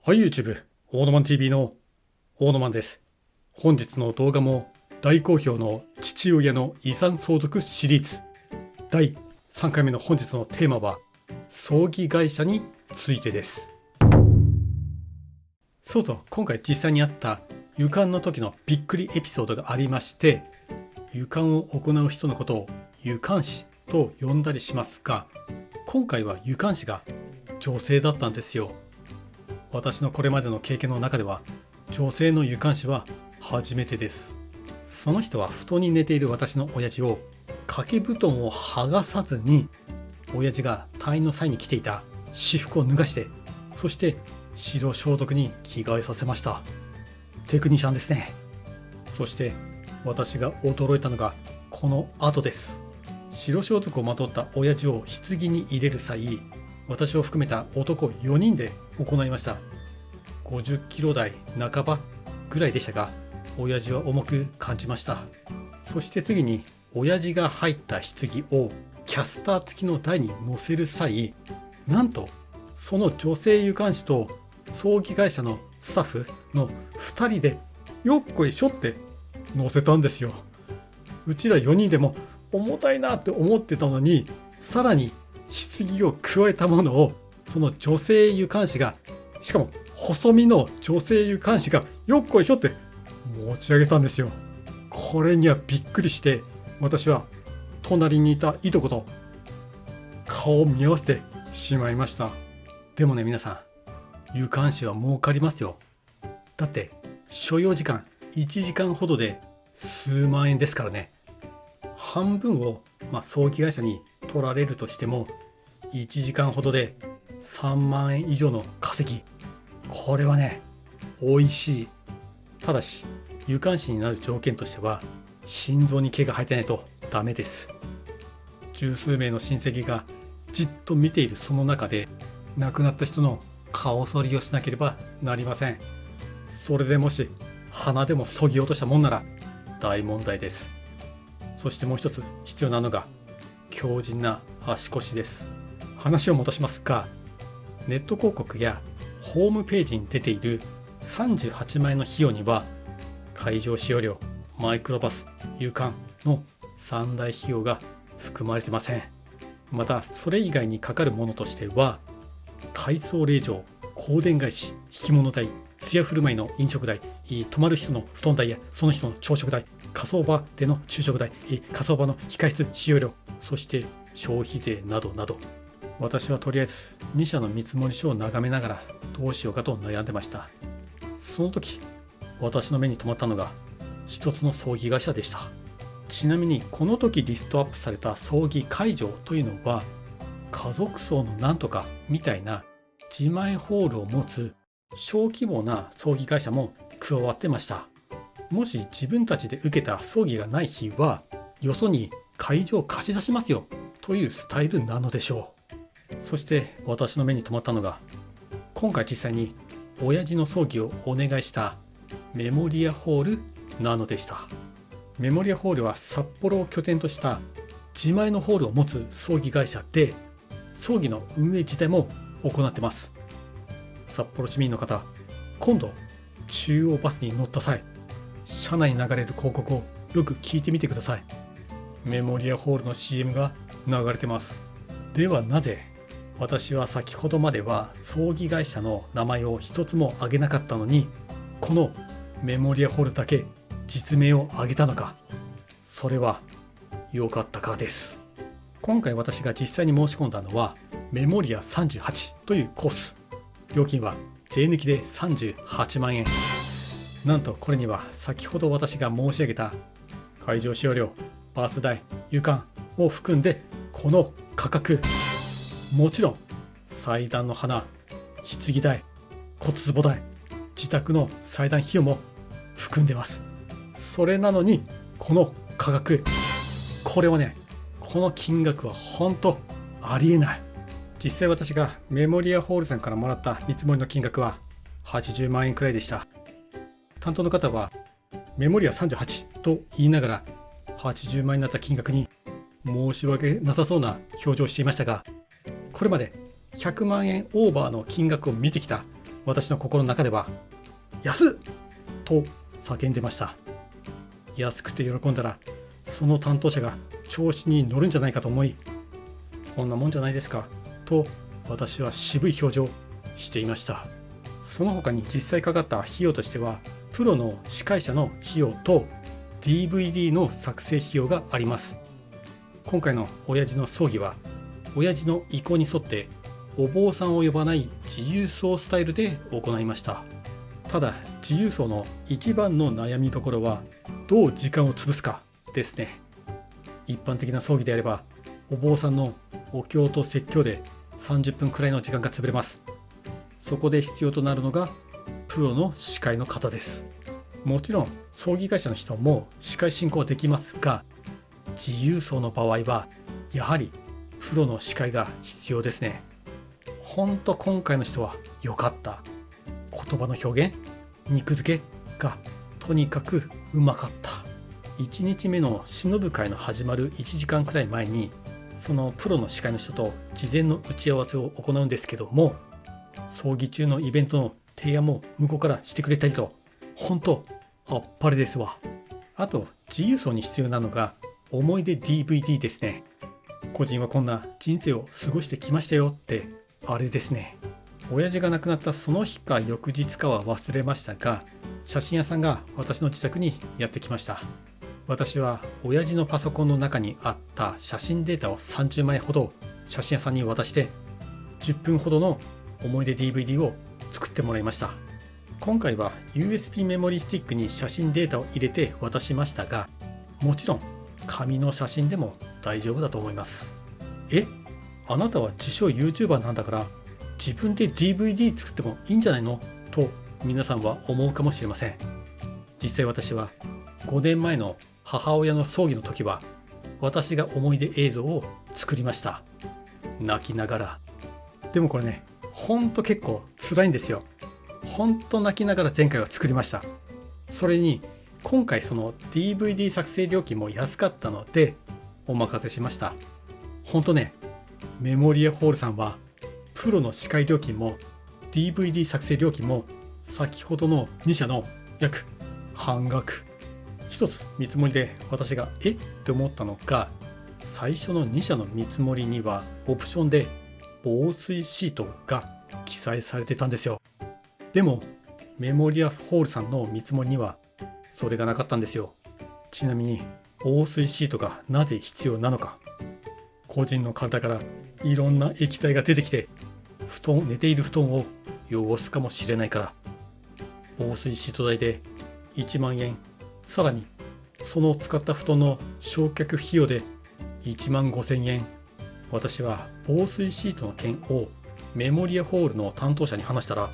はい、YouTube、オーノマン TV のオーノマンです。本日の動画も大好評の父親の遺産相続シリーズ。第3回目の本日のテーマは、葬儀会社についてです。そうそう、今回実際にあった湯鑑の時のびっくりエピソードがありまして、湯鑑を行う人のことを湯鑑師と呼んだりしますが、今回は湯鑑師が女性だったんですよ。私のこれまでの経験の中では女性の湯鑑師は初めてです。その人は布団に寝ている私の親父を掛け布団を剥がさずに、親父が退院の際に着ていた私服を脱がして、そして白装束に着替えさせました。テクニシャンですね。そして私が驚いたのがこの後です。白装束をまとった親父を棺に入れる際、私を含めた男4人で行いました。50キロ台半ばぐらいでしたが、親父は重く感じました。そして次に親父が入った棺をキャスター付きの台に乗せる際、なんとその女性湯鑑師と葬儀会社のスタッフの2人でよっこいしょって乗せたんですよ。うちら4人でも重たいなって思ってたのに、さらに棺を加えたものをその女性湯鑑師が、しかも細身の女性湯鑑師がよっこいしょって持ち上げたんですよ。これにはびっくりして、私は隣にいたいとこと顔を見合わせてしまいました。でもね、皆さん、湯鑑師は儲かりますよ。だって所要時間1時間ほどで数万円ですからね。半分を葬儀会社に取られるとしても、1時間ほどで3万円以上の稼ぎ。これはね、美味しい。ただし湯鑑師になる条件としては、心臓に毛が生えてないとダメです。十数名の親戚がじっと見ているその中で、亡くなった人の顔剃りをしなければなりません。それでもし鼻でも削ぎ落としたもんなら大問題です。そしてもう一つ必要なのが強靭な足腰です。話を戻しますが、ネット広告やホームページに出ている38万円の費用には、会場使用料、マイクロバス、湯鑑の3大費用が含まれてません。またそれ以外にかかるものとしては、改装令状、香典返し、引き物代、通夜振る舞いの飲食代、泊まる人の布団代やその人の朝食代、火葬場での昼食代、火葬場の控室使用料、そして消費税などなど。私はとりあえず2社の見積書を眺めながらどうしようかと悩んでました。その時私の目に留まったのが一つの葬儀会社でした。ちなみにこの時リストアップされた葬儀会場というのは、家族葬のなんとかみたいな自前ホールを持つ小規模な葬儀会社も加わってました。もし自分たちで受けた葬儀がない日は、よそに会場を貸し出しますよというスタイルなのでしょう。そして私の目に留まったのが、今回実際に親父の葬儀をお願いしたメモリアホールなのでした。メモリアホールは札幌を拠点とした自前のホールを持つ葬儀会社で、葬儀の運営自体も行ってます。札幌市民の方、今度中央バスに乗った際、車内に流れる広告をよく聞いてみてください。メモリアホールの CM が流れてます。ではなぜ私は先ほどまでは葬儀会社の名前を一つも挙げなかったのに、このメモリアホールだけ実名を挙げたのか。それは良かったからです。今回私が実際に申し込んだのはメモリア38というコース。料金は税抜きで38万円。なんとこれには先ほど私が申し上げた会場使用料、バース代、湯鑑を含んでこの価格、もちろん祭壇の花、棺代、骨壺代、自宅の祭壇費用も含んでます。それなのにこの価格、これはね、この金額は本当ありえない。実際私がメモリアホールさんからもらった見積もりの金額は80万円くらいでした。担当の方はメモリア38と言いながら80万円になった金額に申し訳なさそうな表情をしていましたが、これまで100万円オーバーの金額を見てきた私の心の中では安っと叫んでました。安くて喜んだらその担当者が調子に乗るんじゃないかと思い、こんなもんじゃないですかと私は渋い表情をしていました。その他に実際かかった費用としては、プロの司会者の費用と DVD の作成費用があります。今回の親父の葬儀は親父の意向に沿ってお坊さんを呼ばない自由葬スタイルで行いました。ただ自由葬の一番の悩みどころはどう時間を潰すかですね。一般的な葬儀であればお坊さんのお経と説教で30分くらいの時間が潰れます。そこで必要となるのがプロの司会の方です。もちろん葬儀会社の人も司会進行できますが、自由葬の場合はやはりプロの司会が必要ですね。ほんと今回の人は良かった。言葉の表現、肉付けがとにかくうまかった。1日目の偲ぶ会の始まる1時間くらい前にそのプロの司会の人と事前の打ち合わせを行うんですけども、葬儀中のイベントの提案も向こうからしてくれたりと、本当あっぱれですわ。あと自由葬に必要なのが思い出 DVD ですね。個人はこんな人生を過ごしてきましたよってあれですね。親父が亡くなったその日か翌日かは忘れましたが、写真屋さんが私の自宅にやってきました。私は親父のパソコンの中にあった写真データを30枚ほど写真屋さんに渡して10分ほどの思い出 DVD を作ってもらいました。今回は USB メモリースティックに写真データを入れて渡しましたが、もちろん紙の写真でも大丈夫だと思います。あなたは自称 YouTuber なんだから自分で DVD 作ってもいいんじゃないのと皆さんは思うかもしれません。実際私は5年前の母親の葬儀の時は私が思い出映像を作りました。泣きながら。でもこれね、ほんと結構辛いんですよ。ほんと泣きながら前回は作りました。それに今回その DVD 作成料金も安かったのでお任せしました。ほんとね、メモリアホールさんはプロの司会料金も DVD 作成料金も先ほどの2社の約半額。一つ見積もりで私がって思ったのが、最初の2社の見積もりにはオプションで防水シートが記載されてたんですよ。でもメモリアホールさんの見積もりにはそれがなかったんですよ。ちなみに防水シートがなぜ必要なのか、個人の体からいろんな液体が出てきて寝ている布団を汚すかもしれないから。防水シート代で1万円、さらにその使った布団の焼却費用で1万5,000円。私は防水シートの件をメモリアホールの担当者に話したら、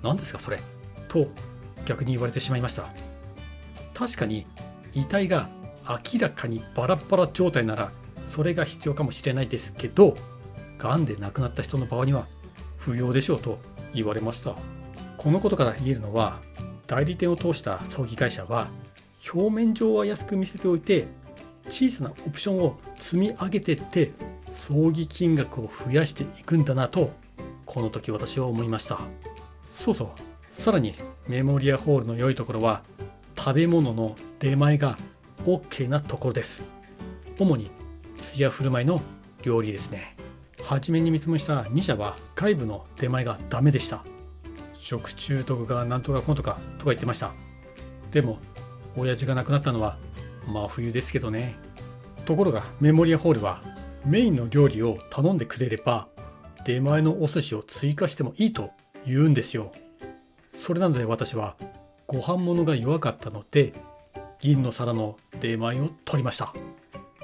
何ですかそれと逆に言われてしまいました。確かに遺体が明らかにバラバラ状態ならそれが必要かもしれないですけど、がんで亡くなった人の場合には不要でしょうと言われました。このことから言えるのは、代理店を通した葬儀会社は表面上は安く見せておいて小さなオプションを積み上げていって葬儀金額を増やしていくんだなとこの時私は思いました。そうそう、さらにメモリアホールの良いところは食べ物の出前が OK なところです。主に通夜振る舞いの料理ですね。初めに見積もりした2社は外部の出前がダメでした。食中毒がなんとかこんとかとか言ってました。でも親父が亡くなったのは真冬ですけどね。ところがメモリアホールはメインの料理を頼んでくれれば出前のお寿司を追加してもいいと言うんですよ。それなので私はご飯物が弱かったので銀の皿の出前を取りました。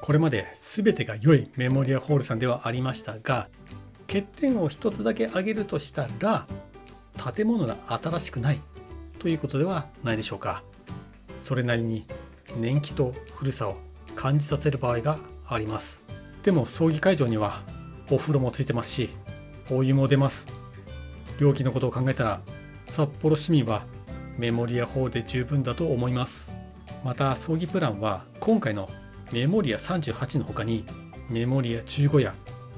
これまで全てが良いメモリアホールさんではありましたが、欠点を一つだけ挙げるとしたら建物が新しくないということではないでしょうか。それなりに年季と古さを感じさせる場合があります。でも葬儀会場にはお風呂もついてますしお湯も出ます。料金のことを考えたら札幌市民はメモリアホールで十分だと思います。また葬儀プランは今回のメモリア38の他にメモリア15や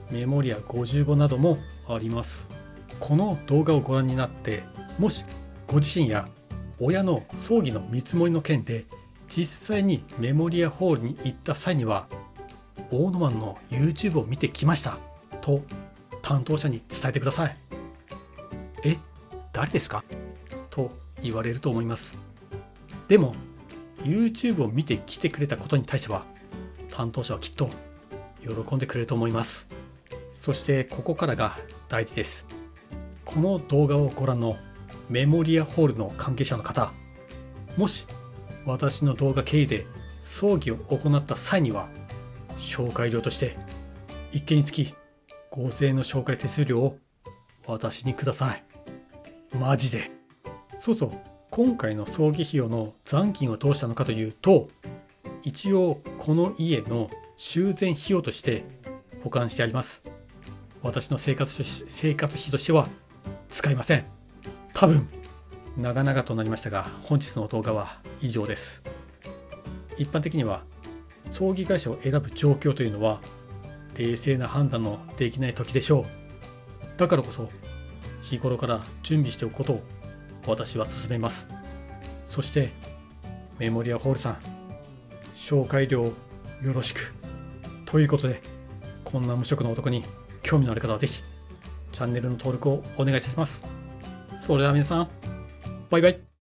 メモリア55などもあります。この動画をご覧になって、もしご自身や親の葬儀の見積もりの件で実際にメモリアホールに行った際には、大野湾の YouTube を見てきましたと担当者に伝えてください。え、誰ですかと言われると思います。でも YouTube を見て来てくれたことに対しては、担当者はきっと喜んでくれると思います。そしてここからが大事です。この動画をご覧のメモリアホールの関係者の方、もし私の動画経由で葬儀を行った際には、紹介料として1件につき5000円の紹介手数料を私にください。マジで。そうそう、今回の葬儀費用の残金はどうしたのかというと、一応この家の修繕費用として保管してあります。私の生活費としては使いません。多分長々となりましたが、本日の動画は以上です。一般的には葬儀会社を選ぶ状況というのは冷静な判断のできない時でしょう。だからこそ日頃から準備しておくことを私は勧めます。そしてメモリアホールさん、紹介料よろしく。ということで、こんな無職の男に興味のある方はぜひチャンネルの登録をお願いいたします。それでは皆さん、バイバイ。